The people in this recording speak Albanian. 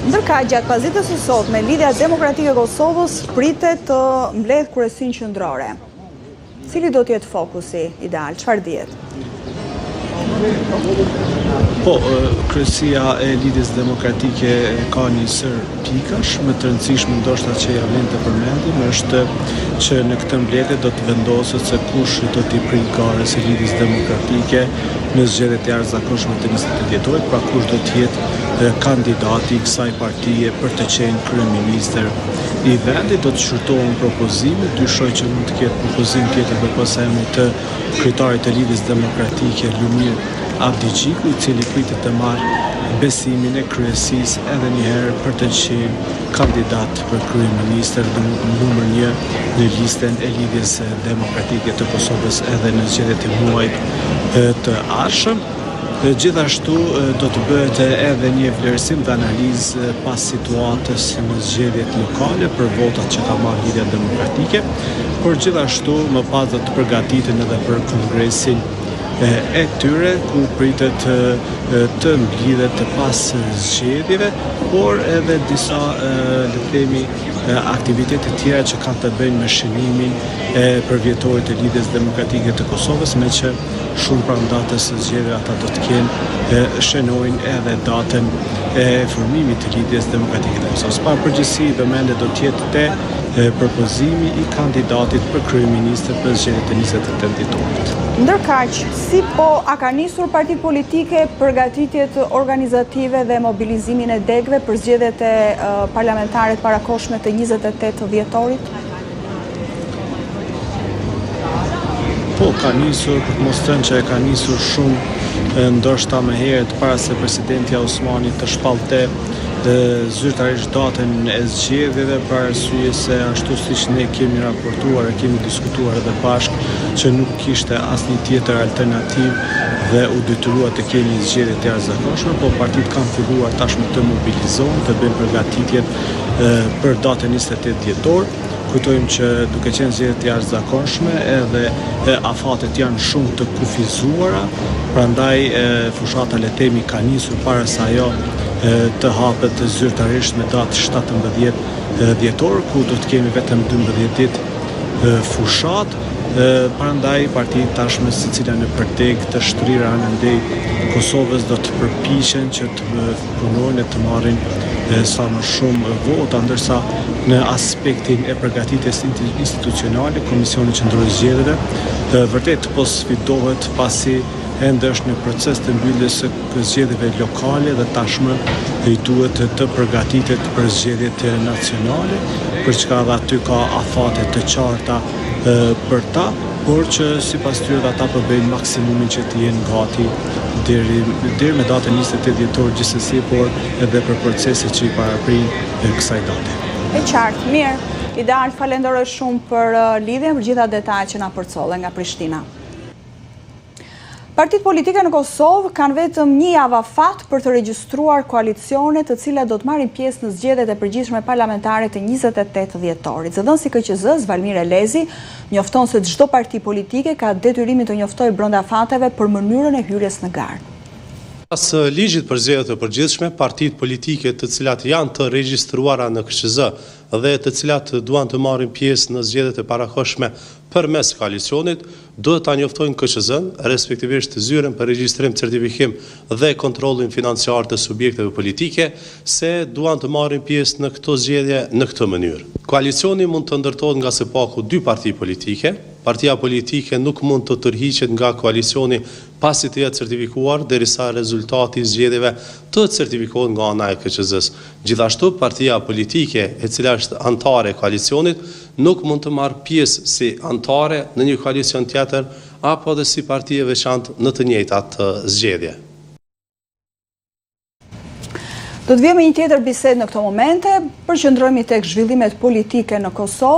ndërka gjatë pazitës së sotme, Lidhja Demokratike e Kosovës pritet të mbledhë kryesinë qendrore. Cili do të jetë fokusi ideal? Çfarë dihet? Kryesia e Lidhjes Demokratike ka një sër pikash, më të rëndësishme ndoshta që ja vlen të përmendim është që në këtë mbledhje do të vendoset se kush do t'i prit garës së Lidhjes Demokratike në zgjedhjet e jashtëzakonshme të 28 dhjetorit, pra kush do të jetë kandidati i kësaj partie për të qenë kryeministër i vendit. Do të shurtohen propozime, dyshoj që mund të ketë propozim tjetër përpas emrit të kryetarit të Lidhjes Demokratike Lumir Abdigjiku, i cili pritet të marrë besimin e kryesisë edhe një herë për të qenë kandidat për kryeministër numër 1 në listën e Lidhjes Demokratike të Kosovës edhe në zgjedhjet e muajit të ardhshëm. Gjithashtu do të bëhet edhe një vlerësim dhe analizë pas situatës në zgjedhjet lokale për votat që ka marrë Lidhja Demokratike, por gjithashtu më pas do të përgatiten edhe për kongresin e tyre, ku pritet të mblidhet pas zgjedhjeve, por edhe disa le të themi aktivitete tjera që kanë të bëjnë me shënimin e përvjetorit të Lidhjes Demokratike të Kosovës, me që shumë pranë datës së zgjedhjeve ata do të kenë shënojnë edhe datën e formimit të Lidhjes Demokratike të Kosovës. Pa përgjithësi vëmendje do të jetë te propozimi i kandidatit për kryeministër për zgjedhjet e 28 dhjetorit. Ndërkaq, a ka nisur partitë politike përgatitjet organizative dhe mobilizimin e degëve për zgjedhjet e parlamentare të parakohshme të 28 dhjetorit? Ka nisur, për të mos thënë që e ka nisur shumë, ndoshta më herët para se presidenti Osmani të shpallte zyrtarisht datën e zgjedhjeve, për arsye se ashtu siç ne kemi raportuar e kemi diskutuar edhe bashkë që nuk kishte asnjë tjetër alternativë dhe u detyrua të kemi zgjedhje të jashtëzakonshme, po partitë kanë filluar tashmë të mobilizohen, të bëjnë përgatitjet për datën 28 dhjetor. Kujtojmë që duke qenë zgjedhje të jashtëzakonshme edhe afatet janë shumë të kufizuara, prandaj fushata le të themi ka nisur para se ajo të hapet zyrtarisht me datë 17 dhjetor, ku do të kemi vetëm 12 ditë fushat. Prandaj partitë tashmë secila në përteg të shtrirë andej Kosovës do të përpiqen që të punojnë e të marrin sa më shumë vota, ndërsa në aspektin e përgatitjes institucionale, Komisioni Qendror i Zgjedhjeve vërtet po sfidohet pasi ende është në proces të mbylljes së zgjedhjeve lokale dhe tashmë i duhet të përgatitet për zgjedhjet nacionale, për çka edhe aty ka afate të qarta për ta, por që sipas tyre ata po bëjnë maksimumin që të jenë gati deri me datën 28 dhjetor gjithsesi, por edhe për proceset që i paraprin kësaj date. E qartë, mirë. Ideal, falenderoj shumë për lidhjen, për gjitha detajet që na përcolle nga Prishtina. Partitë politike në Kosovë kanë vetëm një javë afat për të regjistruar koalicione të cilat do të marrin pjesë në zgjedhjet e përgjithshme parlamentare të 28 dhjetorit. Zëdhënësi KQZ-s Valmir Elezi njofton se çdo parti politike ka detyrimin të njoftojë brenda fateve për mënyrën e hyrjes në garë. Pas ligjit për zgjedhjet e përgjithshme, partitë politike të cilat janë të regjistruara në KQZ dhe të cilat duan të marrin pjesë në zgjedhjet e parakohshme përmes koalicionit, duhet ta njoftojnë KQZ-n, respektivisht zyrën për regjistrim, certifikim dhe kontrollin financiar të subjekteve politike, se duan të marrin pjesë në këto zgjedhje në këtë mënyrë. Koalicioni mund të ndërtohet nga së paku 2 parti politike. Partia politike nuk mund të tërhiqet nga koalicioni pasi të jetë certifikuar derisa rezultati i zgjedhjeve të certifikohet nga ana e KQZ-s. Gjithashtu, partia politike e cila është antare e koalicionit nuk mund të marrë pjesë si antare në një koalicion tjetër apo dhe si parti e veçantë në të njëjtat zgjedhje. Do të vijmë një tjetër bisedë në këto momente, përqendrohemi tek zhvillimet politike në Kosovë.